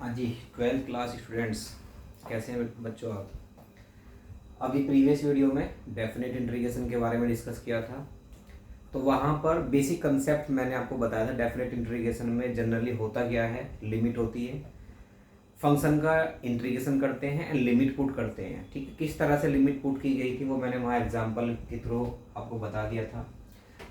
हाँ जी, 12th class students कैसे हैं बच्चों आप। अभी प्रीवियस वीडियो में डेफिनेट इंटीग्रेशन के बारे में डिस्कस किया था, तो वहाँ पर बेसिक कंसेप्ट मैंने आपको बताया था। डेफिनेट इंटीग्रेशन में जनरली होता क्या है, लिमिट होती है, फंक्शन का इंटीग्रेशन करते हैं एंड लिमिट पुट करते हैं। ठीक है, किस तरह से लिमिट पुट की गई थी वो मैंने वहाँ एग्जाम्पल के थ्रू आपको बता दिया था।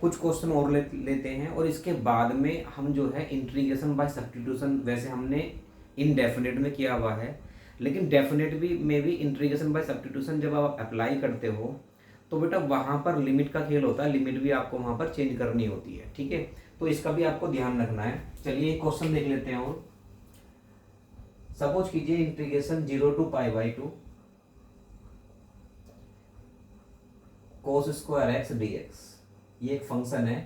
कुछ क्वेश्चन और लेते हैं और इसके बाद में हम जो है इंटीग्रेशन बाय सब्स्टिट्यूशन वैसे हमने इनडेफिनेट में किया हुआ है, लेकिन डेफिनेट भी में भी इंटीग्रेशन बाय सब्स्टिट्यूशन जब आप अप्लाई करते हो तो बेटा वहाँ पर लिमिट का खेल होता है। लिमिट भी आपको वहाँ पर चेंज करनी होती है। ठीक है, तो इसका भी आपको ध्यान रखना है। चलिए एक क्वेश्चन देख लेते हैं और सपोज कीजिए integration 0 to π/2 cos square x dx, ये एक फंक्शन है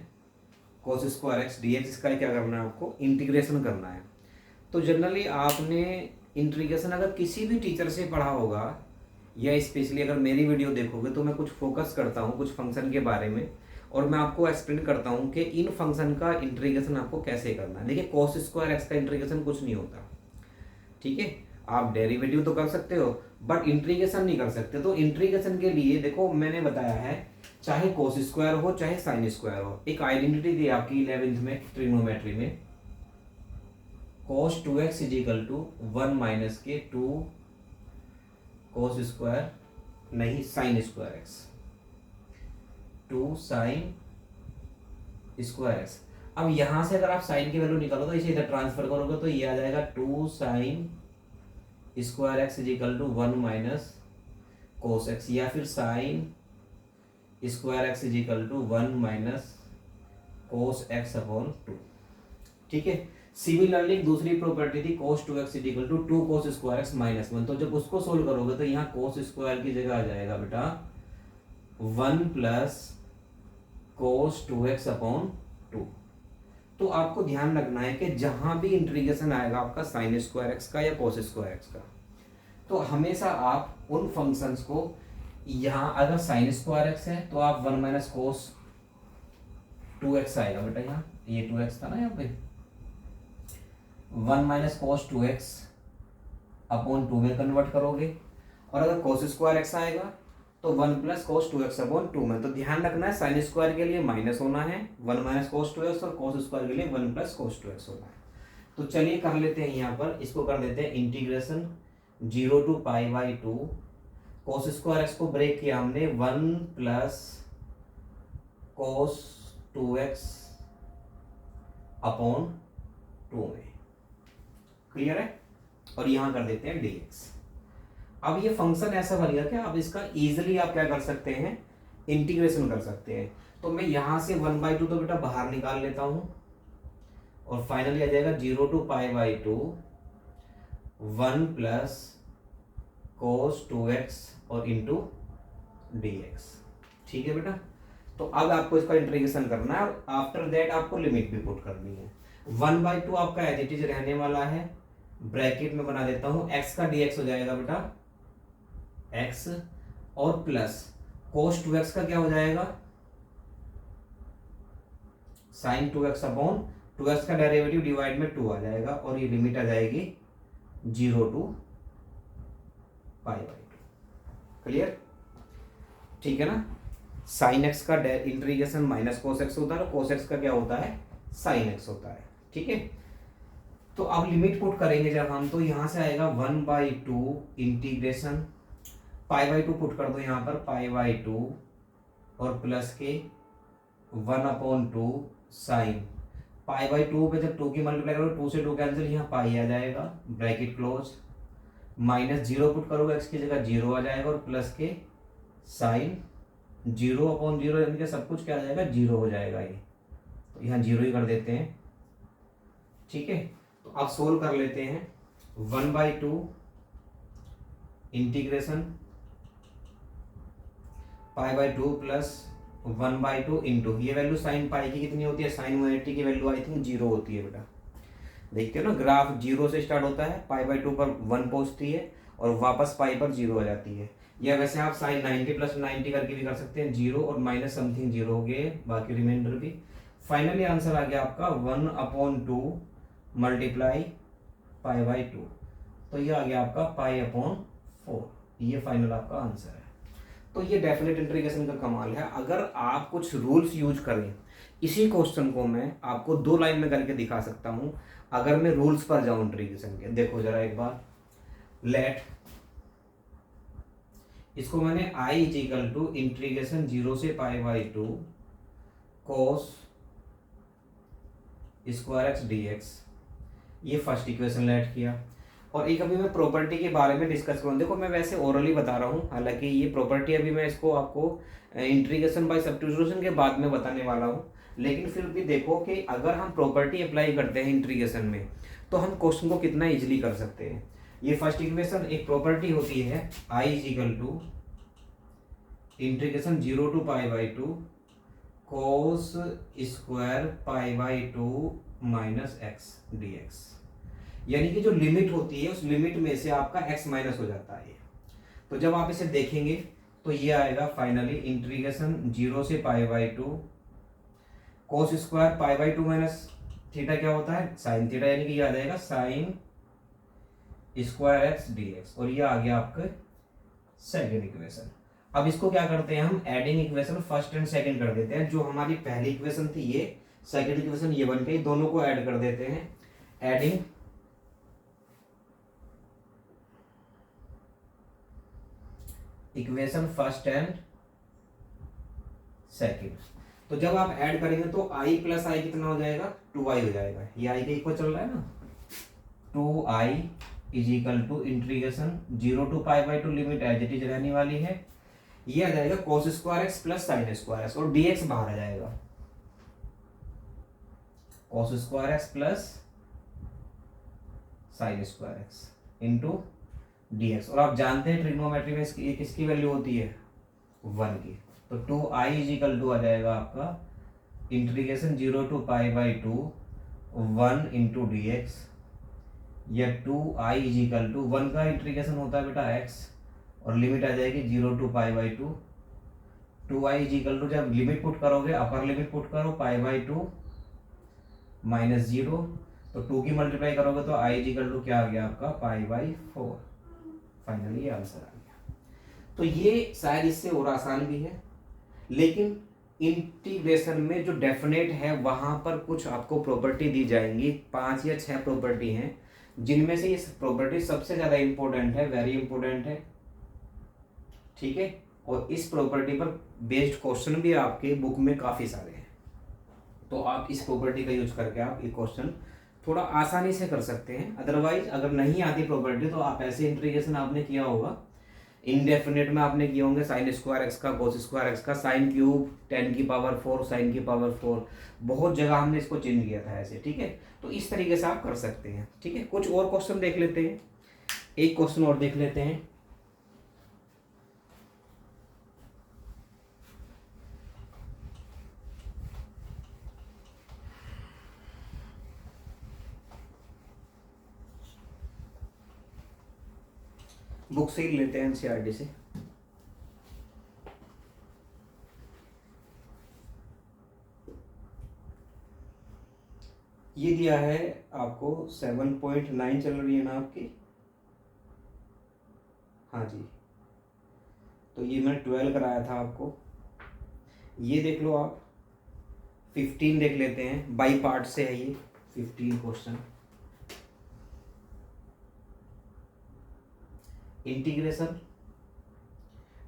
cos स्क्वायर x dx। इसका क्या करना है, आपको इंटीग्रेशन करना है। तो जनरली आपने इंटीग्रेशन अगर किसी भी टीचर से पढ़ा होगा या स्पेशली अगर मेरी वीडियो देखोगे तो मैं कुछ फोकस करता हूँ कुछ फंक्शन के बारे में और मैं आपको एक्सप्लेन करता हूँ कि इन फंक्शन का इंटीग्रेशन आपको कैसे करना है। देखिए cos स्क्वायर x का इंटीग्रेशन कुछ नहीं होता। ठीक है, आप डेरिवेटिव तो कर सकते हो बट इंटीग्रेशन नहीं कर सकते। तो इंटीग्रेशन के लिए देखो मैंने बताया है, चाहे cos स्क्वायर हो चाहे साइन स्क्वायर हो, एक आइडेंटिटी दी आपकी 11th में ट्रिग्नोमेट्री में, cos 2x is equal to 1 minus के 2 cos स्क्वायर नहीं sine square x, 2 sine square x। अब यहां से अगर आप साइन की वैल्यू निकालो तो इसे इधर ट्रांसफर करोगे तो ये आ जाएगा 2 sine square x is equal to 1 minus cos x, या फिर sine square x is equal to 1 minus cos x upon 2। ठीक है, सिमिलरली दूसरी प्रॉपर्टी थी cos 2x is equal to 2 cos square x minus 1। तो जब उसको सोल्व करोगे तो यहाँ cos स्क्वायर की जगह आ जाएगा बेटा 1 प्लस cos 2x अपॉन 2। तो आपको ध्यान रखना है कि जहां भी इंटीग्रेशन आएगा आपका साइन स्क्वायर x का या cos स्क्वायर x का, तो हमेशा आप उन फंक्शंस को यहाँ अगर साइन स्क्वायर x है तो आप 1 माइनस कोस 2x आएगा बेटा, यहाँ ये 2x था ना, यहाँ पे 1 माइनस कोस 2x अपॉन 2 में कन्वर्ट करोगे, और अगर कोस स्क्वायर x आएगा तो 1 प्लस कोस 2x अपॉन 2 में। तो ध्यान रखना है साइन स्क्वायर के लिए माइनस होना है 1 माइनस कोस 2x, और कोस स्क्वायर के लिए 1 प्लस कोस 2x होना है। तो चलिए कर लेते हैं, यहाँ पर इसको कर देते हैं integration 0 to π/2 cos square x को ब्रेक किया हमने 1 प्लस कोस 2x अपॉन 2 में। क्लियर है, और यहां कर देते हैं dx। अब ये फंक्शन ऐसा बन गया कि आप इसका इजीली आप क्या कर सकते हैं, इंटीग्रेशन कर सकते हैं। तो मैं यहां से 1/2 तो बेटा बाहर निकाल लेता हूं और फाइनली आ जाएगा 0 to π/2 1 प्लस कोस 2x और इंटू dx। ठीक है बेटा, तो अब आपको इसका इंटीग्रेशन करना है और आफ्टर दैट आपको लिमिट भी पुट करनी है। 1/2 आपका एज इट इज रहने वाला है, ब्रैकेट में बना देता हूं, x का dx हो जाएगा बेटा x, और प्लस cos 2x का क्या हो जाएगा sin 2x अपॉन 2x का डेरिवेटिव डिवाइड में 2 आ जाएगा, और ये लिमिट आ जाएगी 0 to π/2। क्लियर, ठीक है ना। साइन x का इंटीग्रेशन माइनस कोस x होता है और कोस x का क्या होता है, साइन x होता है। ठीक है, तो अब लिमिट पुट करेंगे जब हम, तो यहां से आएगा 1/2 इंटीग्रेशन π/2 पुट कर दो यहाँ पर π/2 और प्लस के 1/2 साइन π/2 पे जब 2 की मल्टीप्लाई करो 2 से 2 कैंसिल, यहाँ पाई आ जाएगा, ब्रैकेट क्लोज, माइनस 0 पुट करोगे x की जगह 0 आ जाएगा, और प्लस के साइन 0/0 यानी कि सब कुछ क्या आ जाएगा 0 हो जाएगा ये, तो यहाँ 0 ही कर देते हैं। ठीक है, तो अब सोल्व कर लेते हैं 1/2 इंटीग्रेशन π/2 प्लस 1/2 इंटू ये वैल्यू साइन पाई की कितनी होती है, साइन 180 की वैल्यू आई थिंक 0 होती है बेटा। देखते हो ना, ग्राफ 0 से स्टार्ट होता है, π/2 पर 1 पहुंचती है और वापस पाई पर 0 आ जाती है, या वैसे आप साइन 90 प्लस 90 करके भी कर सकते हैं, 0 और माइनस समथिंग 0 हो गए, बाकी रिमाइंडर भी। फाइनली आंसर आ गया आपका 1/2 मल्टीप्लाई पाई बाई टू, तो ये आ गया आपका पाई अपॉन 4। ये फाइनल आपका आंसर है। तो ये डेफिनेट इंटीग्रेशन का कमाल है। अगर आप कुछ रूल्स यूज करें, इसी क्वेश्चन को मैं आपको 2 लाइन में करके दिखा सकता हूं अगर मैं रूल्स पर जाऊं इंटीग्रेशन के। देखो जरा एक बार, लेट, इसको मैंने आई इज इक्वल टू इंटीग्रेशन 0 से पाई by 2 cos square x d x, ये फर्स्ट इक्वेशन लेट किया। और एक अभी मैं प्रॉपर्टी के बारे में डिस्कस करूँ। देखो मैं वैसे ओरली बता रहा हूँ, हालांकि ये प्रॉपर्टी अभी मैं इसको आपको इंटीग्रेशन बाय सब्स्टिट्यूशन के बाद में बताने वाला हूँ, लेकिन फिर भी देखो कि अगर हम प्रॉपर्टी अप्लाई करते हैं इंटीग्रेशन में तो हम क्वेश्चन को कितना इजीली कर सकते हैं। ये फर्स्ट इक्वेशन एक प्रॉपर्टी होती है, I is equal to integration 0 to pi by 2 cos square pi by 2 minus x d x, यानी कि जो लिमिट होती है उस लिमिट में से आपका x माइनस हो जाता है। तो जब आप इसे देखेंगे तो ये आएगा फाइनली इंटीग्रेशन 0 से पाई by 2 cos square pi by 2 minus theta क्या होता है, साइन थीटा, यानी कि ये आ जाएगा sign square x d x. और ये आ गया आपका सेकेंड इक्वेशन। अब इसको क्या करते हैं हम, adding equation first and second कर देते हैं। जो हमारी पहली इक्वेशन थी ये, सेकंड इक्वेशन ये बन गई, दोनों को ऐड कर देते हैं। Adding equation first and second, तो जब आप ऐड करेंगे तो i प्लस आई कितना हो जाएगा, 2i हो जाएगा। ये i के इक्वल चल रहा है ना, 2i is equal to integration 0 to pi by 2 limit as it is रहने वाली है। ये आ जाएगा cos square x plus sine square x, और dx बाहर आ जाएगा, cos square x plus sine square x into dx। और आप जानते हैं ट्रिग्नोमेट्री में किसकी वैल्यू होती है, 1 की। तो 2i इज इक्वल टू आ जाएगा आपका integration 0 to pi by 2 1 into d x, या 2i इज इक्वल टू 1 का इंटीग्रेशन होता है बेटा x, और लिमिट आ जाएगी 0 to pi by 2। 2i is equal to, जब लिमिट पुट करोगे अपर लिमिट पुट करो, पाई बाई 2 माइनस 0, तो 2 की मल्टीप्लाई करोगे तो i इज इक्वल टू क्या आ गया आपका, पाई बाई 4। फाइनली ये आंसर आ गया। तो ये शायद इससे और आसान भी है, लेकिन इंटीग्रेशन में जो डेफिनेट है वहां पर कुछ आपको प्रॉपर्टी दी जाएंगी, 5 या 6 प्रॉपर्टी हैं, जिनमें से ये प्रॉपर्टी सबसे ज्यादा इंपॉर्टेंट है, वेरी इंपॉर्टेंट है, ठीक है। और इस प्रॉपर्टी पर बेस्ड क्वेश्चन भी आपके बुक में काफी सारे हैं, तो आप इस प्रॉपर्टी का यूज करके आप ये क्वेश्चन थोड़ा आसानी से कर सकते हैं। अदरवाइज अगर नहीं आती प्रॉपर्टी तो आप ऐसे इंटीग्रेशन आपने किया होगा, इनडेफिनेट में आपने किए होंगे साइन स्क्वायर एक्स का, कोस स्क्वायर एक्स का, साइन क्यूब 10 की पावर 4, साइन की पावर 4, बहुत जगह हमने इसको चेंज किया था ऐसे, ठीक है। तो इस तरीके से आप कर सकते हैं, ठीक है। कुछ और क्वेश्चन देख लेते हैं, एक क्वेश्चन और देख लेते हैं। बुक से ही लेते हैं, एनसीईआरटी से। ये दिया है आपको 7.9 चल रही है ना आपकी, हाँ जी। तो ये मैंने 12 कराया था आपको, ये देख लो आप। 15 देख लेते हैं, बाई पार्ट से है ये 15 question. Integration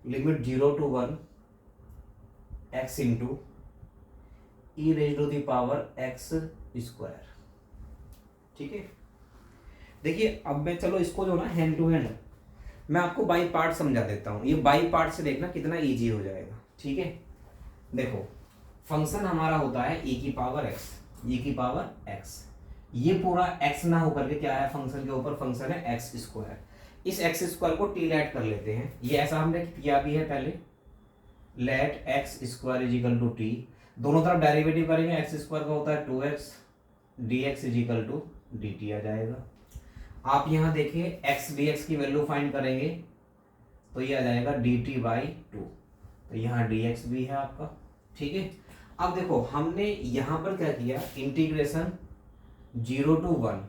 limit 0 to 1 x into e raise to the power x square, ठीक है। देखिए अब मैं, चलो इसको जो ना हैंड टू हैंड मैं आपको बाई पार्ट समझा देता हूँ। ये बाई पार्ट से देखना कितना इजी हो जाएगा, ठीक है। देखो फंक्शन हमारा होता है e की पावर x, e की पावर x, ये पूरा x ना होकर के क्या है, फंक्शन के ऊपर फंक्शन है एक्स स्क्वायर। इस एक्स स्क्वायर को टी लेट कर लेते हैं, ये ऐसा हमने किया भी है पहले, let x square is equal to t, दोनों तरफ डेरिवेटिव करेंगे, एक्स स्क्वायर का होता है 2x, dx is equal to dt आ जाएगा। आप यहाँ देखिए x dx की वैल्यू फाइंड करेंगे तो ये आ जाएगा dt बाई 2, तो यहाँ dx भी है आपका, ठीक है। अब देखो हमने यहाँ पर क्या किया, integration 0 to 1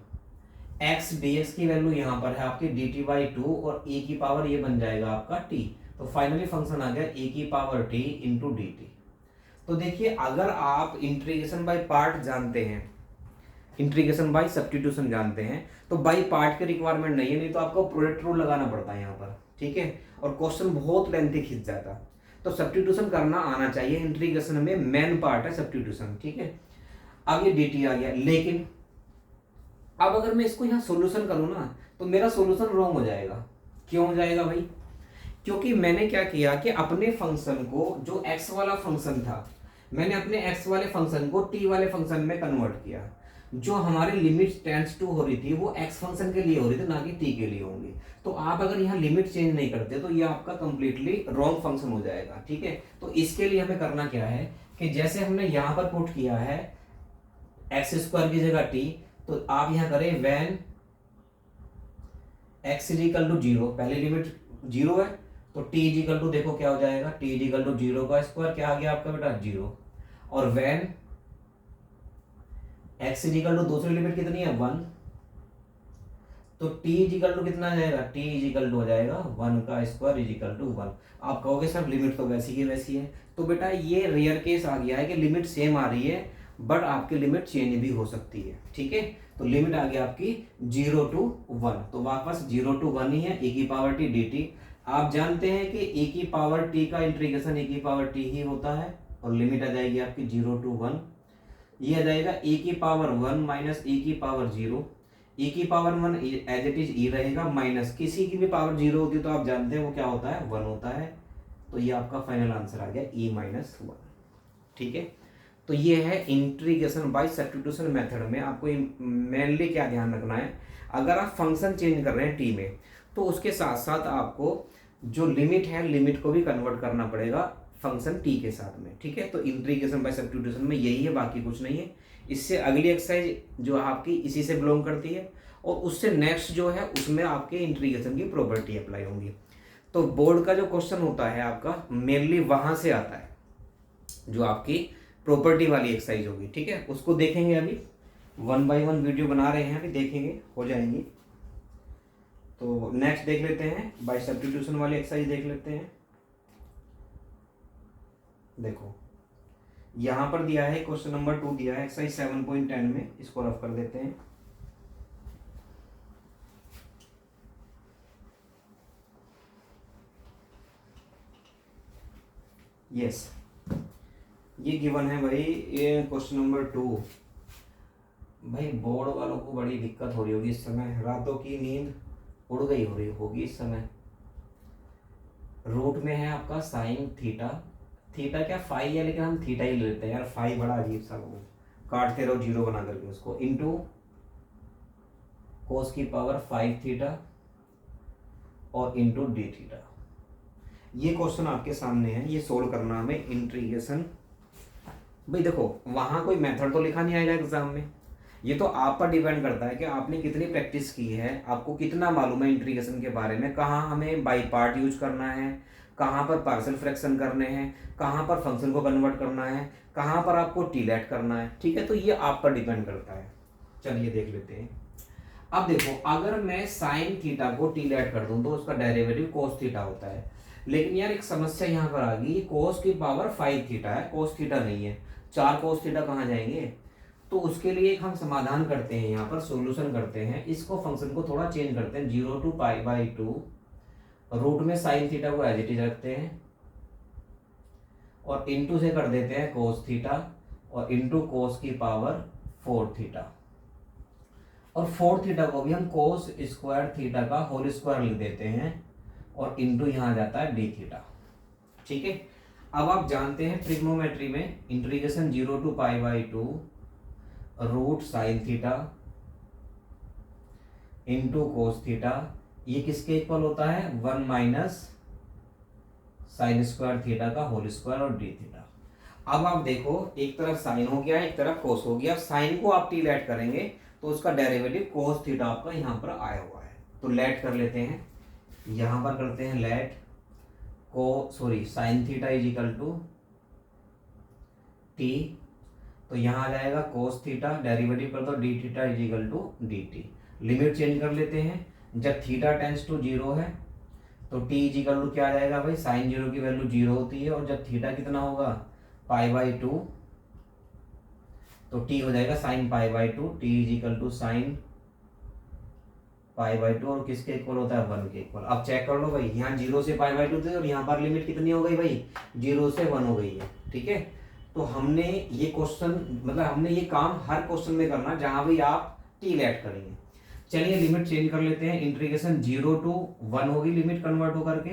x d x की वैल्यू यहाँ पर है आपकी डी टी बाई टू और e की पावर ये बन जाएगा आपका t। तो फाइनली फंक्शन आ गया e की power t into d T. तो देखिए अगर आप इंटीग्रेशन बाय पार्ट जानते हैं, इंटीग्रेशन बाय सब्स्टिट्यूशन जानते हैं, तो बाय पार्ट की रिक्वायरमेंट नहीं है, नहीं तो आपको प्रोडक्ट रूल लगाना पड़ता है यहाँ पर, ठीक है, और क्वेश्चन बहुत लेंथी खिंच जाता। तो सब्स्टिट्यूशन करना आना चाहिए, इंटीग्रेशन में मेन पार्ट है सब्स्टिट्यूशन, ठीक है। अब ये dt आ गया, लेकिन अब अगर मैं इसको यहाँ सॉल्यूशन करूँ ना तो मेरा सॉल्यूशन रॉन्ग हो जाएगा। क्यों हो जाएगा भाई? क्योंकि मैंने क्या किया कि अपने फंक्शन को, जो x वाला फंक्शन था, मैंने अपने x वाले फंक्शन को t वाले फंक्शन में कन्वर्ट किया। जो हमारी लिमिट टेंड्स टू हो रही थी वो x फंक्शन के लिए हो रही थी, ना कि t के लिए होंगी। तो आप अगर यहाँ लिमिट चेंज नहीं करते तो ये आपका कंप्लीटली रॉन्ग फंक्शन हो जाएगा, ठीक है। तो इसके लिए हमें करना क्या है कि जैसे हमने यहाँ पर पुट किया है एक्स स्क्वायर की जगह t, तो आप यहां करें when x is equal to zero, पहले लिमिट जीरो है तो t इज इक्वल टू, देखो क्या हो जाएगा, t is equal to zero का स्क्वायर, क्या आ गया आपका बेटा जीरो। और when x is equal to दूसरी लिमिट कितनी है 1, तो t इज इक्वल टू कितना आ जाएगा, t इज इक्वल टू हो जाएगा 1 का स्क्वायर इज इक्वल टू 1। आप कहोगे सर लिमिट तो वैसी की वैसी है, तो बेटा ये रेयर केस आ गया है कि लिमिट सेम आ रही है बट आपकी लिमिट चेंज भी हो सकती है, ठीक है। तो लिमिट आ गया आपकी 0 to 1, तो वापस 0 to 1 ही है e की पावर t dt। आप जानते हैं कि e की पावर t का इंटीग्रेशन e की पावर t ही होता है, और लिमिट आ जाएगी आपकी 0 to 1। ये आ जाएगा e की पावर 1 माइनस e की पावर 0, e की power 1 as it is e रहेगा, माइनस किसी की भी पावर 0 होती है तो आप जानते हैं वो क्या होता है 1 होता है। तो ये आपका फाइनल आंसर आ गया e माइनस 1, ठीक है। तो ये है इंटीग्रेशन बाय सब्स्टिट्यूशन मेथड में आपको मेनली क्या ध्यान रखना है, अगर आप फंक्शन चेंज कर रहे हैं टी में तो उसके साथ साथ आपको जो लिमिट है लिमिट को भी कन्वर्ट करना पड़ेगा फंक्शन टी के साथ में, ठीक है। तो इंटीग्रेशन बाय सब्स्टिट्यूशन में यही है, बाकी कुछ नहीं है। इससे अगली एक्सरसाइज जो आपकी इसी से बिलोंग करती है, और उससे नेक्स्ट जो है उसमें आपके इंटीग्रेशन की प्रॉपर्टी अप्लाई होंगी। तो बोर्ड का जो क्वेश्चन होता है आपका मेनली वहां से आता है, जो आपकी प्रॉपर्टी वाली एक्सरसाइज होगी, ठीक है। उसको देखेंगे अभी 1 by 1 वीडियो बना रहे हैं, अभी देखेंगे हो जाएंगी। तो नेक्स्ट देख लेते हैं, बाय सब्स्टिट्यूशन वाली एक्सरसाइज देख लेते हैं। देखो यहां पर दिया है क्वेश्चन नंबर 2 दिया है एक्सरसाइज 7.10 में, इसको रफ कर देते हैं। यस ये गिवन है भाई, ये क्वेश्चन नंबर 2। भाई बोर्ड वालों को बड़ी दिक्कत हो रही होगी इस समय, रातों की नींद उड़ गई हो रही होगी इस समय। रूट में है आपका साइन थीटा, थीटा क्या फाई है, लेकिन हम थीटा ही लेते हैं यार, फाई बड़ा अजीब सा वो काटते रहो जीरो बना करके उसको, इंटू कोस की पावर 5 थीटा और इंटू डी थीटा। ये क्वेश्चन आपके सामने है, ये सोल्व करना हमें इंटीग्रेशन। भाई देखो वहां कोई मेथड तो लिखा नहीं आएगा एग्जाम में, ये तो आप पर डिपेंड करता है कि आपने कितनी प्रैक्टिस की है, आपको कितना मालूम है इंटीग्रेशन के बारे में, कहाँ हमें बाई पार्ट यूज करना है, कहाँ पर पार्शियल फ्रैक्शन करने हैं, कहाँ पर फंक्शन को कन्वर्ट करना है, कहाँ पर आपको टीलेट करना है, ठीक है। तो ये आप पर डिपेंड करता है। चलिए देख लेते हैं। अब देखो अगर मैं साइन थीटा को टीलेट कर दूं तो उसका डेरिवेटिव कोस थीटा होता है, लेकिन यार एक समस्या यहाँ पर आ गई, कोस की पावर 5 थीटा है, कोस थीटा नहीं है, 4 कोस थीटा कहाँ जाएंगे। तो उसके लिए एक हम समाधान करते हैं, यहाँ पर सॉल्यूशन करते हैं, इसको फंक्शन को थोड़ा चेंज करते हैं, 0 to π/2 रूट में साइन थीटा को एज इट इज रखते हैं और इंटू से कर देते हैं कोस थीटा और इंटू कोस की पावर 4 थीटा, और 4 थीटा को भी हम कोस स्क्वायर थीटा का होल स्क्वायर लिख देते हैं और इंटू यहाँ जाता है डी थीटा, ठीक है। अब आप जानते हैं ट्रिग्नोमेट्री में integration 0 to π/2 root sine theta into cos theta, ये किसके इक्वल होता है 1 माइनस साइन स्क्वायर थीटा का होल स्क्वायर और डी थीटा। अब आप देखो एक तरफ साइन हो गया एक तरफ कोस हो गया, साइन को आप टी लेट करेंगे तो उसका डेरिवेटिव कोस थीटा आपका यहाँ पर आया हुआ है, तो लेट कर लेते हैं, यहाँ पर करते हैं let sine theta is equal to t, तो यहाँ आ जाएगा कोस थीटा, डेरिवेटिव कर दो d theta is equal to d t. Limit change कर लेते हैं। जब थीटा टेंस टू जीरो है तो टी इज इक्वल टू क्या आ जाएगा भाई, साइन जीरो की वैल्यू जीरो होती है, और जब थीटा कितना होगा पाई बाई टू, तो टी हो जाएगा sine pi by two, t is equal to sine pi by two, और किसके इक्वल होता है 1 के इक्वल। अब चेक कर लो भाई, यहाँ 0 से पाई बाई टू थे और यहाँ पर लिमिट कितनी हो गई भाई 0 से 1 हो गई है। ठीक है, तो हमने ये क्वेश्चन मतलब हमने ये काम हर क्वेश्चन में करना जहां भी आप टी लेट करेंगे। चलिए लिमिट चेंज कर लेते हैं, इंटीग्रेशन 0 टू 1 होगी लिमिट कन्वर्ट होकर के।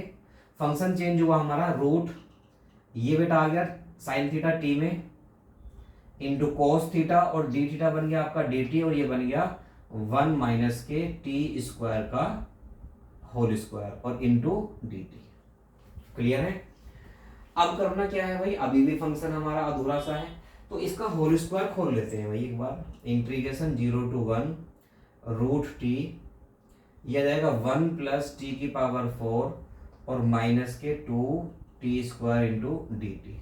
फंक्शन चेंज हुआ हमारा रूट, ये बेटा आ गया साइन थीटा टी में इंटू कोस थीटा, और डी थीटा बन गया आपका डी टी, और ये बन गया 1 माइनस के टी स्क्वायर का होल स्क्वायर और इंटू डी टी। क्लियर है। अब करना क्या है भाई, अभी भी फंक्शन हमारा अधूरा सा है, तो इसका होल स्क्वायर खोल लेते हैं भाई एक बार। इंटीग्रेशन 0 टू 1 रूट टी, यह जाएगा 1 प्लस टी की पावर 4 और माइनस के 2 t square into d t.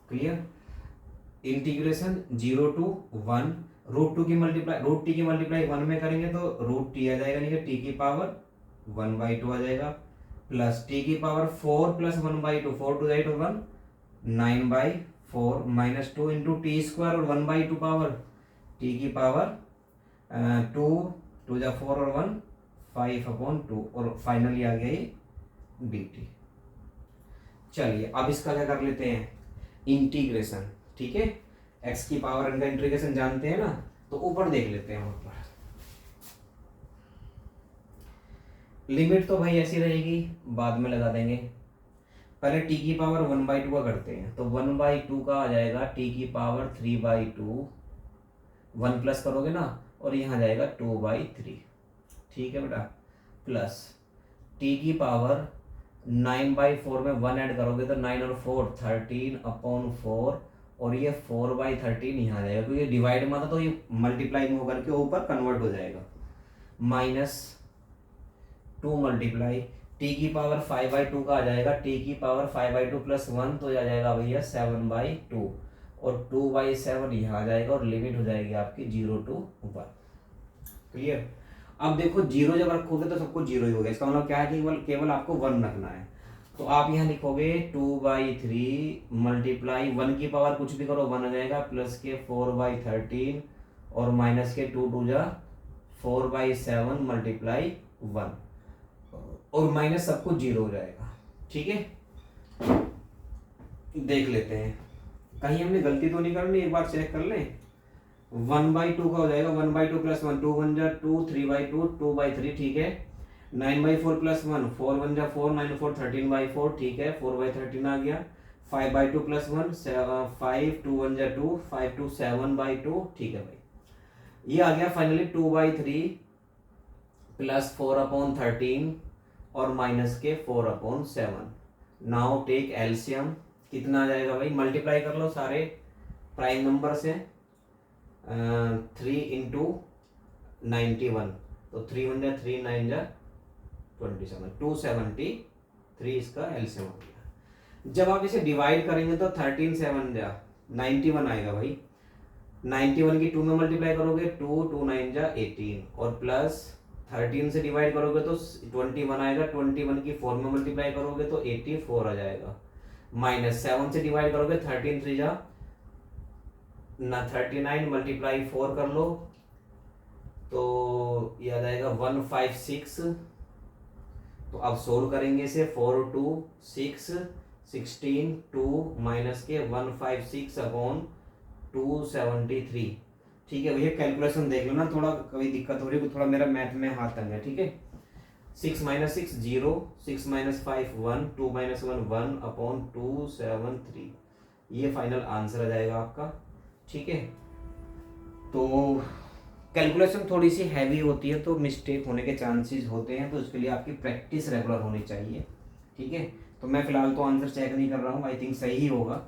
Clear. Integration 0 to 1 root t की मल्टीप्लाई 1 में करेंगे तो रूट टी आ जाएगा, नहीं टी की पावर 1/2 आ जाएगा, प्लस टी की पावर 4 प्लस 1/2, 4 टू जाए तो 1, 9/4 माइनस 2 इंटू टी स्क्वायर और 1/2 पावर टी की पावर 2 2 जा 4 और 1 5/2, और फाइनली आ गया ये डी टी। चलिए अब इसका क्या कर लेते हैं इंटीग्रेशन। ठीक है, एक्स की पावर इनका इंटीग्रेशन जानते हैं ना, तो ऊपर देख लेते हैं ऊपर। लिमिट तो भाई ऐसी रहेगी, बाद में लगा देंगे। पहले टी की पावर 1/2 का करते हैं, तो 1/2 का आ जाएगा टी की पावर 3/2, 1 प्लस करोगे ना और यहाँ जाएगा 2/3। ठीक है बेटा, प्लस टी की पावर 9/4 में 1 ऐड करोगे तो 9 और 4 13/4, और ये 4/13 यहाँ आ जाएगा, क्योंकि डिवाइड में था तो ये मल्टीप्लाई में होकर के ऊपर कन्वर्ट हो जाएगा। माइनस 2 मल्टीप्लाई टी की पावर 5/2 का आ जाएगा, टी की पावर 5/2 प्लस 1 तो आ जाएगा भैया 7/2, और 2/7 यहाँ आ जाएगा, और लिमिट हो जाएगी आपकी 0 टू 1। क्लियर। अब देखो 0 जब रखोगे तो सबको 0 ही हो गया, इसका मतलब क्या है कि केवल आपको 1 रखना है। तो आप यहाँ लिखोगे 2/3 मल्टीप्लाई 1 की पावर कुछ भी करो 1 आ जाएगा, प्लस के 4/13 और माइनस के 2 2 जा 4/7 मल्टीप्लाई 1, और माइनस सब कुछ 0 हो जाएगा। ठीक है, देख लेते हैं कहीं हमने गलती तो नहीं करनी, एक बार चेक कर लें। 1/2 का हो जाएगा 1/2 प्लस 1 2 1 जा 2 3/2 2/3। ठीक है, 9/4 प्लस 1 4 1 जा 4 9 4 13/4। ठीक है, 4/13 आ गया। 5/2 प्लस 1 5 2 1 जा 2 5 2 7/2। ठीक है भाई, ये आ गया फाइनली 2/3 प्लस 4/13 और माइनस के 4/7। नाउ टेक एलसीएम, कितना आ जाएगा भाई, मल्टीप्लाई कर लो सारे प्राइम नंबर से। 3 इंटू 91, तो 3 1 जा 3 9 जा 27 273 इसका एलसीएम हो गया। जब आप इसे डिवाइड करेंगे तो 13 7 जा 91 आएगा भाई। 91 की 2 में मल्टीप्लाई करोगे 2 2 9 जा 18, और प्लस 13 से डिवाइड करोगे तो 21 आएगा, 21 की 4 में मल्टीप्लाई करोगे तो 84 आ जाएगा। माइनस 7 से डिवाइड करोगे 13 3 जा ना 39 मल्टीप्लाई 4 कर लो तो ये आ जाएगा 156। तो अब सोल्व करेंगे इसे 4 2 6 16 2 माइनस के 156/273। ठीक है भैया, कैलकुलेशन देख लो ना, थोड़ा कभी दिक्कत हो रही है, थोड़ा मेरा मैथ में हाथ तंग है। ठीक है, 6 - 6 0 6 - 5 1 2 - 1 1/273, ये फाइनल आंसर आ जाएगा आपका। ठीक है, तो कैलकुलेशन थोड़ी सी हैवी होती है तो मिस्टेक होने के चांसेस होते हैं, तो इसके लिए आपकी प्रैक्टिस रेगुलर होनी चाहिए। ठीक है, तो मैं फिलहाल तो आंसर चेक नहीं कर रहा हूँ, आई थिंक सही ही होगा।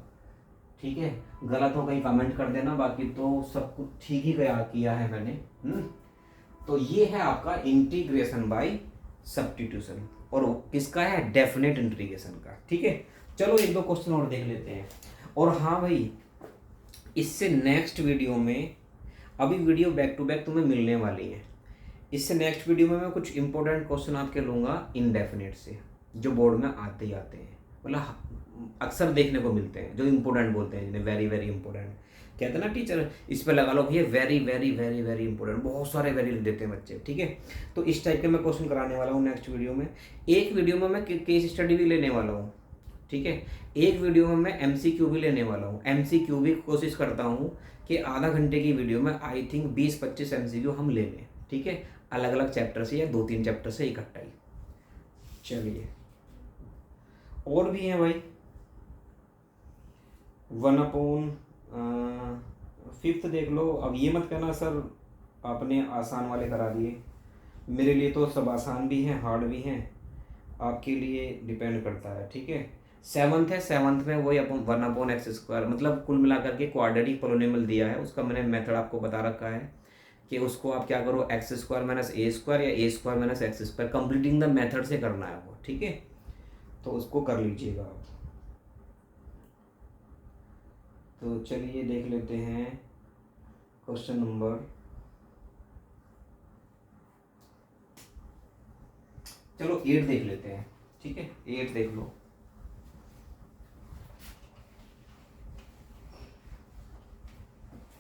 ठीक है, गलत हो कहीं कमेंट कर देना, बाकी तो सब कुछ ठीक ही किया है मैंने। तो ये है आपका इंटीग्रेशन बाय सब्स्टिट्यूशन, और किसका है, डेफिनेट इंटीग्रेशन का। ठीक है, चलो एक दो क्वेश्चन और देख लेते हैं। और हाँ भाई, इससे नेक्स्ट वीडियो में, अभी वीडियो बैक टू बैक तुम्हें मिलने वाली है, इससे नेक्स्ट वीडियो में मैं कुछ इंपॉर्टेंट क्वेश्चन आपके लूँगा इनडेफिनेट से, जो बोर्ड में आते ही आते हैं, मतलब अक्सर देखने को मिलते हैं, जो इंपॉर्टेंट बोलते हैं जिन्हें वेरी वेरी इंपॉर्टेंट कहते हैं ना टीचर, इस पे लगा लो भैया very very very very important, बहुत सारे वेरी लिख देते हैं बच्चे, ठीक है। तो इस टाइप के मैं क्वेश्चन कराने वाला हूँ नेक्स्ट वीडियो में। एक वीडियो में मैं केस स्टडी भी लेने वाला हूँ, ठीक है। एक वीडियो में मैं MCQ भी लेने वाला हूँ। MCQ भी कोशिश करता हूँ कि आधा घंटे की वीडियो में आई थिंक 20-25 MCQ हम ले लें, ठीक है, अलग अलग चैप्टर से या 2-3 चैप्टर से इकट्ठा ही। चलिए और भी हैं भाई, 1/5 देख लो। अब ये मत कहना सर आपने आसान वाले करा दिए, मेरे लिए तो सब आसान भी हैं हार्ड भी हैं, आपके लिए डिपेंड करता है, ठीक है। 7th है, 7th में वही अपन 1/x², मतलब कुल मिलाकर के क्वाड्रेटिक पोलिनोमियल दिया है, उसका मैंने मेथड आपको बता रखा है कि उसको आप क्या करो, x² - a² या a² - x², completing the method से करना है वो, ठीक है। तो उसको कर लीजिएगा आप। तो चलिए देख लेते हैं क्वेश्चन नंबर, चलो 8 देख लेते हैं, ठीक है। 8 देख लो।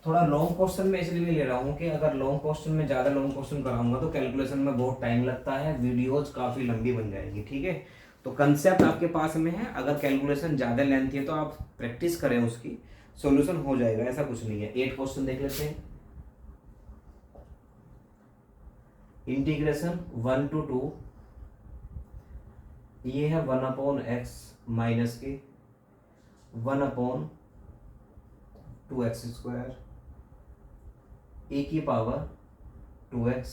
थोड़ा लॉन्ग क्वेश्चन में इसलिए ले रहा हूँ कि अगर लॉन्ग क्वेश्चन में ज़्यादा लॉन्ग क्वेश्चन कराऊंगा तो कैलकुलेशन में बहुत टाइम लगता है, वीडियोज काफ़ी लंबी बन जाएंगी, ठीक है। तो कंसेप्ट आपके पास में है, अगर कैलकुलेशन ज़्यादा लेंथी है तो आप प्रैक्टिस करें, उसकी सॉल्यूशन हो जाएगा, ऐसा कुछ नहीं है। 8 क्वेश्चन देख लेते हैं। इंटीग्रेशन 1 to 2, ये है 1/x माइनस के 1/2x², e⁻² (2x)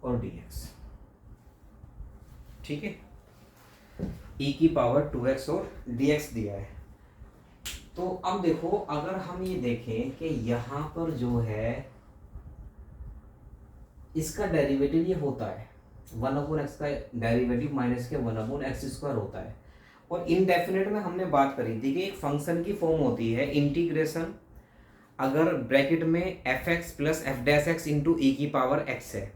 और dx, ठीक है। e⁻² (2x) और dx दिया है। तो अब देखो, अगर हम ये देखें कि यहाँ पर जो है इसका डेरिवेटिव ये होता है 1/x का डेरिवेटिव माइनस के 1/x² होता है, और इनडेफिनेट में हमने बात करी थी कि एक फंक्शन की फॉर्म होती है इंटीग्रेशन, अगर ब्रैकेट में fx + f' इंटू e⁻x है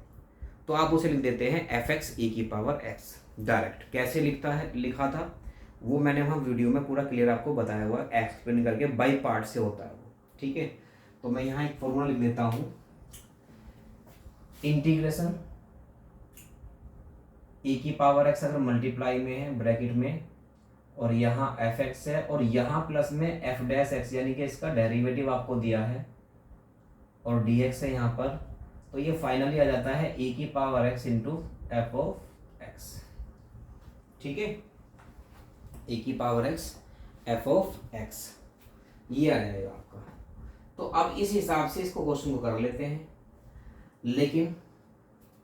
तो आप उसे लिख देते हैं fx e⁻x। डायरेक्ट कैसे लिखा था वो मैंने वहाँ वीडियो में पूरा क्लियर आपको बताया हुआ, एक्सप्लेन करके बाई पार्ट से होता है वो, ठीक है। तो मैं यहाँ एक फॉर्मूला लिख देता हूँ, इंटीग्रेशन e⁻x अगर मल्टीप्लाई में है ब्रैकेट में, और यहाँ fx है, और यहाँ प्लस में f' यानी कि इसका डेरिवेटिव आपको दिया है, और dx है यहाँ पर, तो ये फाइनली आ जाता है e⁻x इंटू f(x), ठीक है, e⁻x f(x), ये आ जाएगा आपका। तो अब इस हिसाब से इसको क्वेश्चन को कर लेते हैं, लेकिन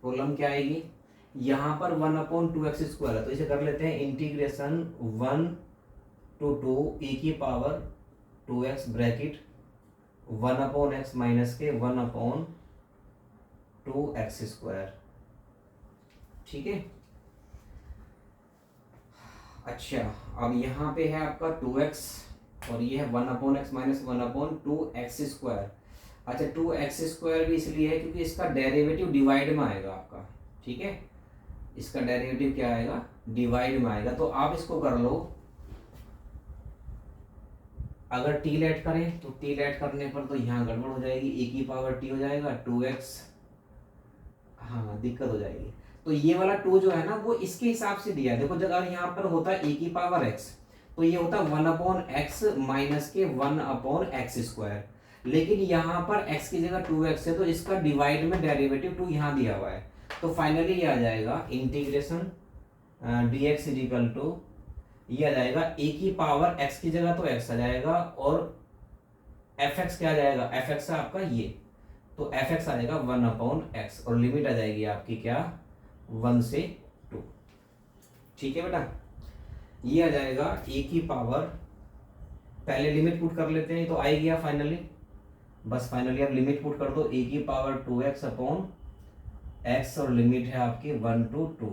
प्रॉब्लम क्या आएगी, यहाँ पर 1/2x² है, तो इसे कर लेते हैं integration 1 to 2 e⁻2x bracket 1/x minus के 1/2x², ठीक है। अच्छा, अब यहाँ पे है आपका 2x और ये है 1/x माइनस 1/2x²। अच्छा, 2x² भी इसलिए है क्योंकि इसका डेरिवेटिव डिवाइड में आएगा आपका, ठीक है, इसका डेरिवेटिव क्या आएगा, डिवाइड में आएगा। तो आप इसको कर लो, अगर t लेट करें तो t लेट करने पर तो यहाँ गड़बड़ हो जाएगी, e⁻t हो जाएगा 2x, हाँ दिक्कत हो जाएगी। तो ये वाला 2 जो है ना वो इसके हिसाब से दिया है, देखो जब अगर यहाँ पर होता e⁻x तो ये होता 1/x माइनस के 1/x², लेकिन यहाँ पर x की जगह 2x है तो इसका डिवाइड में डेरिवेटिव 2 यहाँ दिया हुआ है, तो फाइनली ये आ जाएगा इंटीग्रेशन dx इजिकल टू, ये आ जाएगा e⁻x की जगह तो x आ जाएगा, और fx क्या आ जाएगा, fx है आपका ये, तो fx आ जाएगा 1/x, और लिमिट आ जाएगी आपकी क्या 1 से 2, ठीक है बेटा। ये आ जाएगा पहले लिमिट पुट कर लेते हैं तो आएगी आप फाइनली, बस फाइनली आप लिमिट पुट कर दो e⁻2x/x, और लिमिट है आपकी 1 to 2।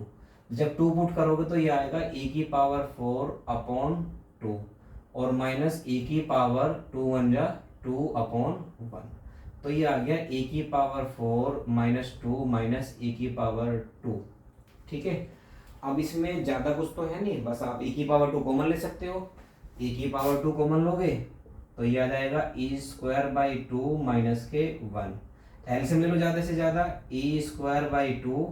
जब 2 पुट करोगे तो ये आएगा e⁻4/2 और माइनस e⁻2 = 2/1, तो ये आ गया ए की पावर 4 माइनस 2 माइनस ए की पावर 2। ठीक है, अब इसमें ज़्यादा कुछ तो है नहीं, बस आप ए की पावर 2 कॉमन ले सकते हो। ए की पावर 2 कॉमन लोगे तो ये आ जाएगा ई स्क्वायर बाई 2 माइनस के 1। एलसीएम ले लो ज़्यादा से ज़्यादा, ई स्क्वायर बाई 2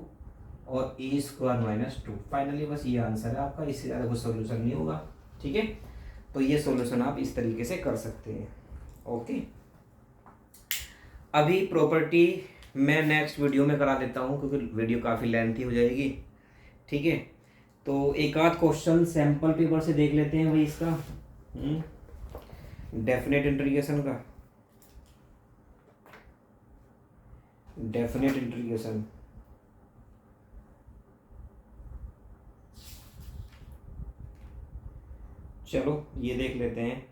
और ई स्क्वायर माइनस 2। फाइनली बस ये आंसर है आपका, इससे ज़्यादा कुछ सोल्यूशन नहीं होगा। ठीक है, तो ये सोल्यूशन आप इस तरीके से कर सकते हैं। ओके, अभी प्रॉपर्टी मैं नेक्स्ट वीडियो में करा देता हूँ क्योंकि वीडियो काफ़ी लेंथी हो जाएगी। ठीक है, तो एक आध क्वेश्चन सैंपल पेपर से देख लेते हैं भाई इसका, डेफिनेट इंटीग्रेशन का। डेफिनेट इंटीग्रेशन चलो ये देख लेते हैं।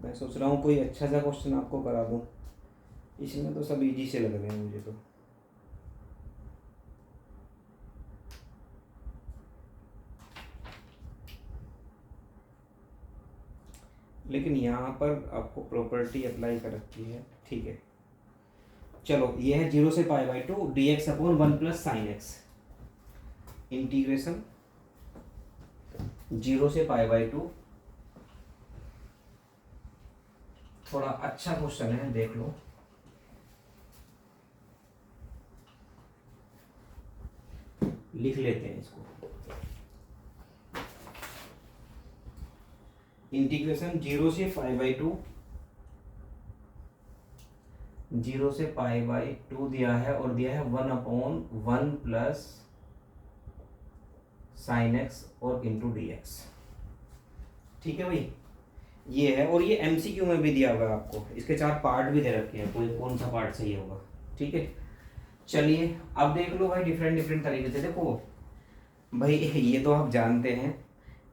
मैं सोच रहा हूँ कोई अच्छा सा क्वेश्चन आपको करा दूँ, इसमें तो सब इजी से लग रहे हैं मुझे तो। लेकिन यहाँ पर आपको प्रॉपर्टी अप्लाई कर रखी है। ठीक है, चलो ये है 0 से पाई by 2 D x upon 1 plus sine x. Integration 0 से पाई बाई 2, थोड़ा अच्छा क्वेश्चन है, देख लो। लिख लेते हैं इसको। इंटीग्रेशन 0 से पाई बाई 2, 0 से पाई बाई 2 दिया है और दिया है 1 अपॉन 1 प्लस साइन एक्स और इंटू डी एक्स। ठीक है भाई, ये है। और ये एमसीक्यू में भी दिया हुआ है आपको, इसके 4 पार्ट भी दे रखे हैं, कोई कौन सा पार्ट सही होगा। ठीक है, चलिए अब देख लो भाई डिफरेंट डिफरेंट तरीके से। देखो भाई ये तो आप जानते हैं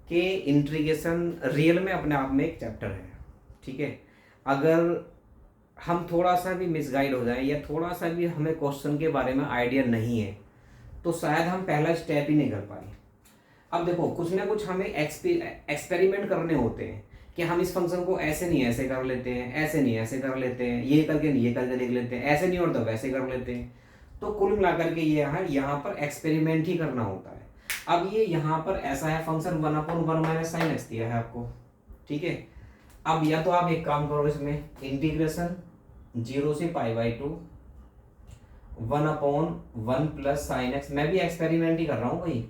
कि इंटीग्रेशन रियल में अपने आप में एक चैप्टर है। ठीक है, अगर हम थोड़ा सा भी मिसगाइड हो जाए या थोड़ा सा भी हमें क्वेश्चन के बारे में आइडिया नहीं है तो शायद हम पहला स्टेप ही नहीं कर पाए। अब देखो कुछ ना कुछ हमें एक्सपेरिमेंट करने होते हैं कि हम इस फंक्शन को ऐसे नहीं ऐसे कर लेते हैं, ऐसे नहीं ऐसे कर लेते हैं, ये करके नहीं ये करके देख लेते हैं, ऐसे नहीं और तो वैसे कर लेते हैं। तो कुल मिलाकर के ये है यहाँ पर एक्सपेरिमेंट ही करना होता है। अब ये यहाँ पर ऐसा है, function 1 upon 1 minus sine x दिया है आपको। ठीक है, अब या तो आप एक काम करो, इसमें इंटीग्रेशन 0 से पाई by 2 1 upon 1 plus sine x, मैं भी एक्सपेरिमेंट ही कर रहा हूँ भाई।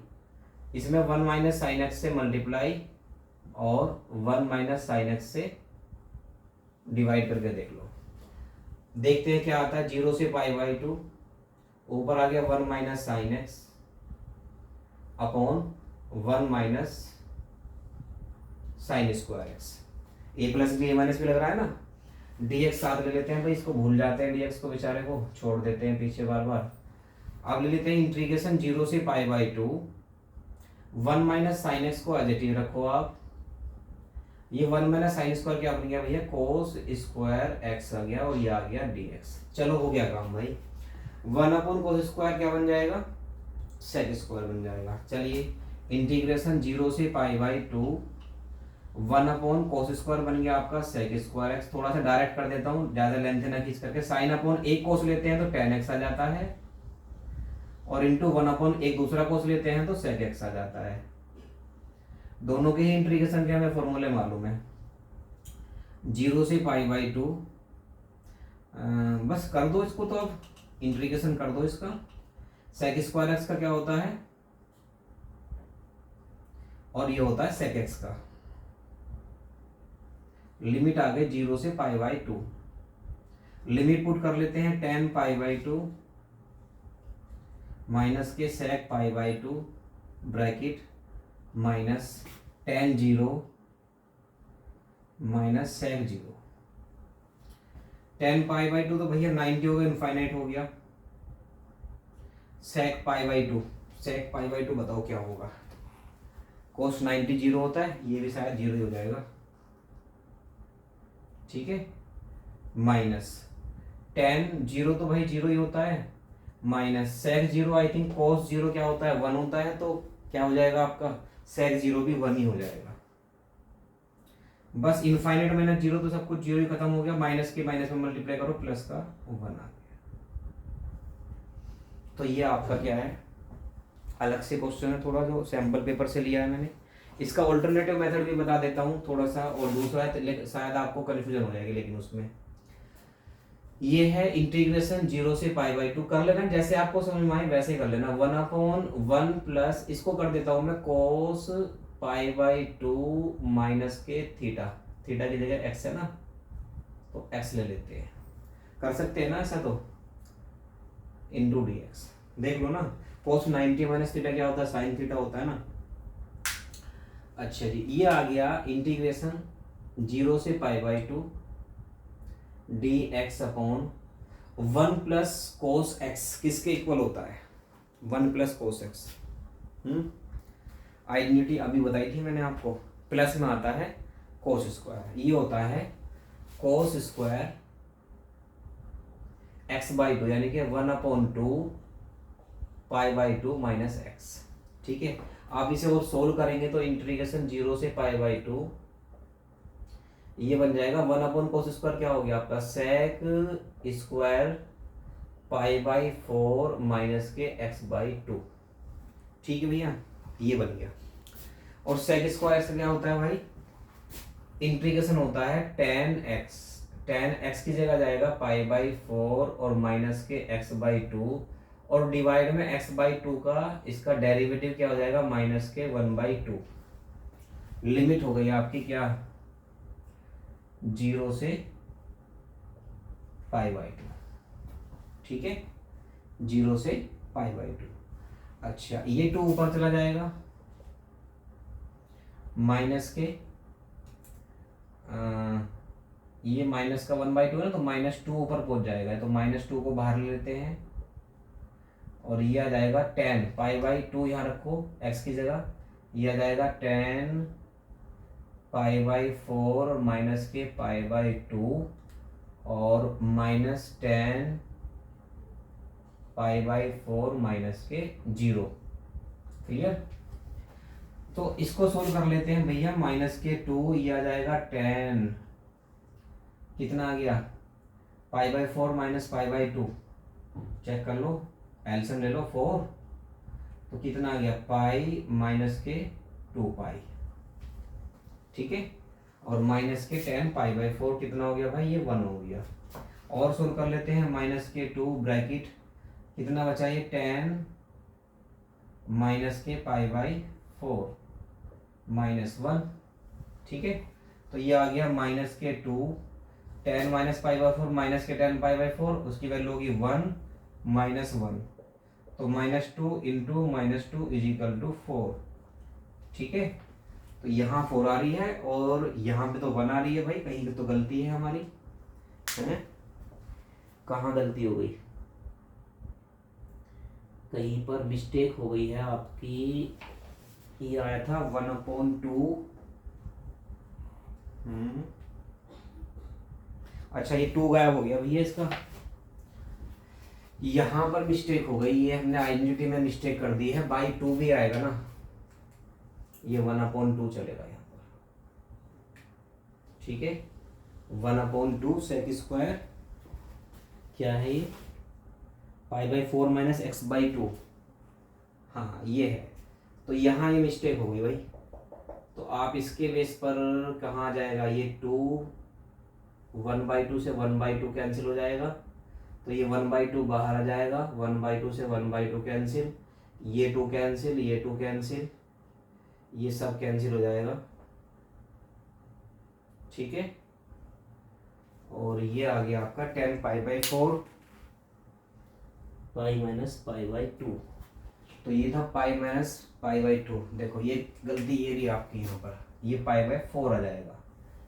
इसमें 1 माइनस साइन एक्स से मल्टीप्लाई और 1 माइनस साइन एक्स से डिवाइड करके देख लो, देखते हैं क्या आता है। 0 से पाई बाई 2 ऊपर आ गया 1 minus sine x upon 1 minus sine square x. A plus b a minus b लग रहा है ना, डी एक्स साथ ले लेते हैं भाई, इसको भूल जाते हैं, डी एक्स को बेचारे को छोड़ देते हैं पीछे बार बार। अब ले लेते हैं इंटीग्रेशन 0 से पाई बाई 2 1 माइनस साइन एक्स को एज इट इज रखो आप। ये 1 माइनस साइन स्क्वायर क्या बन गया भैया, कोस स्क्वायर एक्स आ गया और ये आ गया डी एक्स। चलो हो गया काम भाई। 1 अपॉन कोस स्क्वायर क्या बन जाएगा, सेक स्क्वायर बन जाएगा। चलिए इंटीग्रेशन 0 से पाई बाई 2 1 अपॉन कोस स्क्वायर बन गया आपका सेक स्क्वायर एक्स। थोड़ा सा डायरेक्ट कर देता हूँ, ज़्यादा लेंथ ना खींच करके। साइन अपॉन एक कोस लेते हैं तो टेन एक्स आ जाता है और इंटू 1 अपॉन एक दूसरा कोस लेते हैं तो सेक एक्स आ जाता है। दोनों के ही इंटीग्रेशन के हमें फॉर्मूले मालूम है। 0 से पाई बाई 2 बस कर दो इसको, तो अब इंटीग्रेशन कर दो इसका। सेक स्क्वायर एक्स का क्या होता है और ये होता है सेक एक्स का। लिमिट आ गई 0 से पाई बाई 2, लिमिट पुट कर लेते हैं 10 पाई बाई 2 माइनस के sec pi by 2 bracket minus 10 0 minus sec 0। 10 pi by 2 तो भैया 90 हो गया, इनफाइनाइट हो गया। सेक pi by 2, sec pi by 2 बताओ क्या होगा। कोस 90 0 होता है, ये भी शायद 0 ही हो जाएगा। ठीक है, माइनस 10 0 तो भाई 0 ही होता है, minus sec zero, I think cos zero क्या होता है, 1 होता है, तो क्या हो जाएगा आपका सेक जीरो भी 1 ही हो जाएगा। बस इनफाइनाइट माइनस जीरो तो सब कुछ जीरो ही खत्म हो गया, माइनस के माइनस में मल्टीप्लाई करो, प्लस का 1 आ गया। तो ये आपका क्या है, अलग से क्वेश्चन है थोड़ा, जो सैम्पल पेपर से लिया है मैंने। इसका ऑल्टरनेटिव मेथड भी बता देता हूँ थोड़ा सा, और दूसरा है तो शायद आपको कन्फ्यूजन हो जाएगी, लेकिन उसमें ये है इंटीग्रेशन 0 से पाई बाई 2 कर लेना, जैसे आपको समझ में आए वैसे कर लेना। 1/1 प्लस इसको कर देता हूँ मैं कोस पाई बाई 2 माइनस के थीटा, थीटा की जगह एक्स है ना, तो एक्स ले लेते हैं, कर सकते हैं ना ऐसा, तो इंटू डी एक्स देख लो ना। कोस 90 माइनस थीटा क्या होता है, साइन थीटा होता है ना। अच्छा जी, ये आ गया इंटीग्रेशन 0 से पाई by 2 D x upon 1 plus cos x, किसके इक्वल होता है, 1 प्लस कोस एक्स। आइडेंटिटी अभी बताई थी मैंने आपको, प्लस में आता है कोस स्क्वायर, ये होता है कोस स्क्वायर एक्स बाई 2, यानी कि 1/2 पाई बाई 2 माइनस एक्स। ठीक है, आप इसे और सोल्व करेंगे तो इंटीग्रेशन 0 से पाई बाई 2, ये बन जाएगा 1/कोस स्क्वायर, क्या हो गया आपका sec square pi by 4 minus के एक्स बाई 2। ठीक है भैया, ये बन गया। और सेक स्क्वायर से क्या होता है भाई, इंटीग्रेशन होता है tan x की जगह जाएगा पाई बाई 4 और माइनस के x बाई 2, और डिवाइड में x बाई 2 का इसका डेरिवेटिव क्या हो जाएगा, माइनस के 1/2। लिमिट हो गई आपकी क्या, 0 से पाई बाई 2। ठीक है, 0 से पाई बाई 2। अच्छा, ये 2 ऊपर चला जाएगा, माइनस के ये माइनस का 1/2 है ना, तो -2 ऊपर पहुंच जाएगा, तो -2 को बाहर ले लेते हैं, और ये आ जाएगा tan पाई बाई 2, यहाँ रखो x की जगह, ये आ जाएगा tan पाई बाई 4 और माइनस के पाई बाई 2, और minus tan pi by 4 minus के 0। क्लियर, तो इसको सोल्व कर लेते हैं भैया, माइनस के 2, ये आ जाएगा tan, कितना आ गया, pi by 4 minus pi by 2, check कर लो, एलसीएम ले लो 4, तो कितना आ गया, पाई माइनस के 2 पाई। ठीक है, और माइनस के tan पाई बाई 4 कितना हो गया भाई, ये 1 हो गया। और सोल्व कर लेते हैं, माइनस के 2 ब्रैकेट कितना बचा, ये tan माइनस के पाई बाई 4 माइनस 1। ठीक है, तो ये आ गया माइनस के 2 tan minus pi by 4 minus के tan पाई बाई 4, उसकी वैल्यू होगी 1 माइनस 1, तो -2 इंटू -2 इज इक्वल टू 4। ठीक है, तो यहाँ 4 आ रही है और यहाँ पे तो 1 आ रही है भाई, कहीं पे तो गलती है हमारी, है कहाँ गलती हो गई, कहीं पर मिस्टेक हो गई है आपकी। ये आया था 1/2। अच्छा, ये 2 गायब हो गया भैया इसका, यहाँ पर मिस्टेक हो गई, ये हमने आइडेंटिटी में मिस्टेक कर दी है, बाई 2 भी आएगा ना, ये 1/2 चलेगा यहाँ पर। ठीक है, 1/2 सेक स्क्वायर क्या है ये, पाई बाई 4 माइनस एक्स बाई 2, हाँ ये है, तो यहाँ ये मिस्टेक हो गई भाई, तो आप इसके बेस पर कहाँ आ जाएगा, ये 2 1/2 से 1/2 कैंसिल हो जाएगा, तो ये 1/2 बाहर आ जाएगा, 1/2 से 1/2 कैंसिल, ये 2 कैंसिल, ये 2 कैंसिल, ये सब कैंसिल हो जाएगा। ठीक है, और ये आ गया आपका tan pi by 4 pi minus pi by 2, तो ये था पाई माइनस पाई बाई 2। देखो ये गलती ये रही आपकी, यहाँ पर ये पाई बाई 4 आ जाएगा,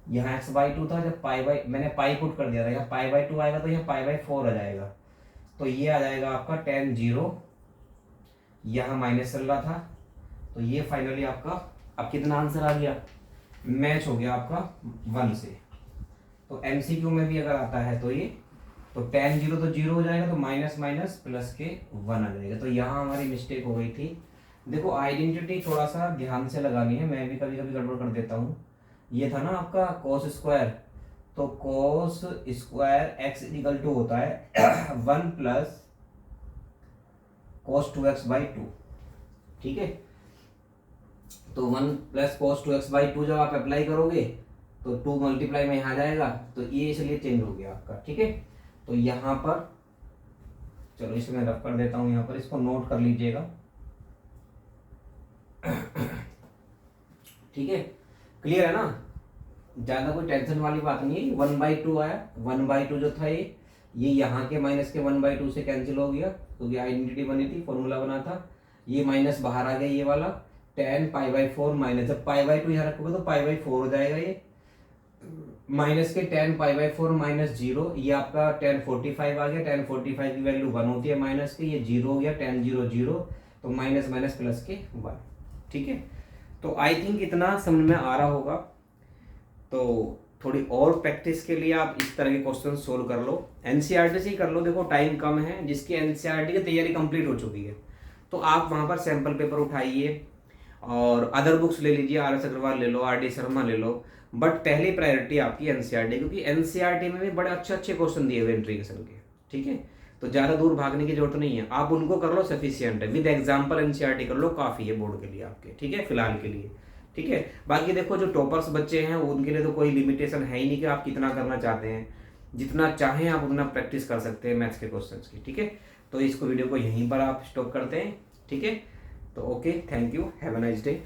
यहाँ x बाई 2 था, जब पाई बाई मैंने पाई पुट कर दिया था, यहाँ पाई बाई 2 आएगा तो यहाँ पाई बाई 4 आ जाएगा, तो ये आ जाएगा आपका tan 0, यहाँ माइनस चल रहा था, तो ये फाइनली आपका अब कितना आंसर आ गया, मैच हो गया आपका 1 से। तो MCQ में भी अगर आता है तो ये तो tan जीरो तो जीरो हो जाएगा, तो माइनस माइनस प्लस के 1 आ जाएगा। तो यहाँ हमारी मिस्टेक हो गई थी। देखो आइडेंटिटी थोड़ा सा ध्यान से लगानी है, मैं भी कभी कभी गड़बड़ कर देता हूँ। ये था ना आपका cos स्क्वायर, तो cos square x equal to होता है 1 प्लस cos 2x/2, ठीक है। तो 1 प्लस cos 2x/2 जब आप अप्लाई करोगे तो 2 मल्टीप्लाई में यहाँ जाएगा, तो ये इसलिए चेंज हो गया आपका, ठीक है। तो यहाँ पर चलो इसे मैं रफ कर देता हूँ, यहाँ पर इसको नोट कर लीजिएगा, ठीक है। क्लियर है ना, ज़्यादा कोई टेंशन वाली बात नहीं है। 1/2 आया, 1/2 जो था ये यहाँ के माइनस के 1/2 से कैंसिल हो गया, क्योंकि आइडेंटिटी बनी थी, फॉर्मूला बना था। ये माइनस बाहर आ गया, ये वाला tan π/4 माइनस, जब π/2 यहाँ रखोगे तो π/4 हो जाएगा, ये माइनस के tan π/4 माइनस 0, ये आपका tan 45 आ गया। tan 45 की वैल्यू 1 होती है माइनस के, ये 0 हो गया, tan 0 0, तो माइनस माइनस प्लस के 1, ठीक है। तो आई थिंक इतना समझ में आ रहा होगा। तो थोड़ी और प्रैक्टिस के लिए आप इस तरह के क्वेश्चन सोल्व कर लो, एनसीईआरटी से ही कर लो। देखो टाइम कम है, जिसकी एनसीईआरटी की तैयारी कंप्लीट हो चुकी है, तो आप वहाँ पर सैम्पल पेपर उठाइए और अदर बुक्स ले लीजिए, RS अग्रवाल ले लो, RD शर्मा ले लो, बट पहली प्रायोरिटी आपकी एनसीईआरटी, क्योंकि एनसीईआरटी में भी बड़े अच्छे अच्छे क्वेश्चन दिए हुए इंट्रीगेशन के, ठीक है। तो ज़्यादा दूर भागने की जरूरत नहीं है, आप उनको कर लो, सफिशियंट है। विद एग्जाम्पल एनसीईआरटी कर लो, काफ़ी है बोर्ड के लिए आपके, ठीक है, फिलहाल के लिए, ठीक है। बाकी देखो जो टॉपर्स बच्चे हैं उनके लिए तो कोई लिमिटेशन है ही नहीं कि आप कितना करना चाहते हैं, जितना चाहें आप उतना प्रैक्टिस कर सकते हैं मैथ्स के क्वेश्चंस की, ठीक है। तो इसको वीडियो को यहीं पर आप स्टॉप करते हैं, ठीक है। तो okay, thank you, have a nice day.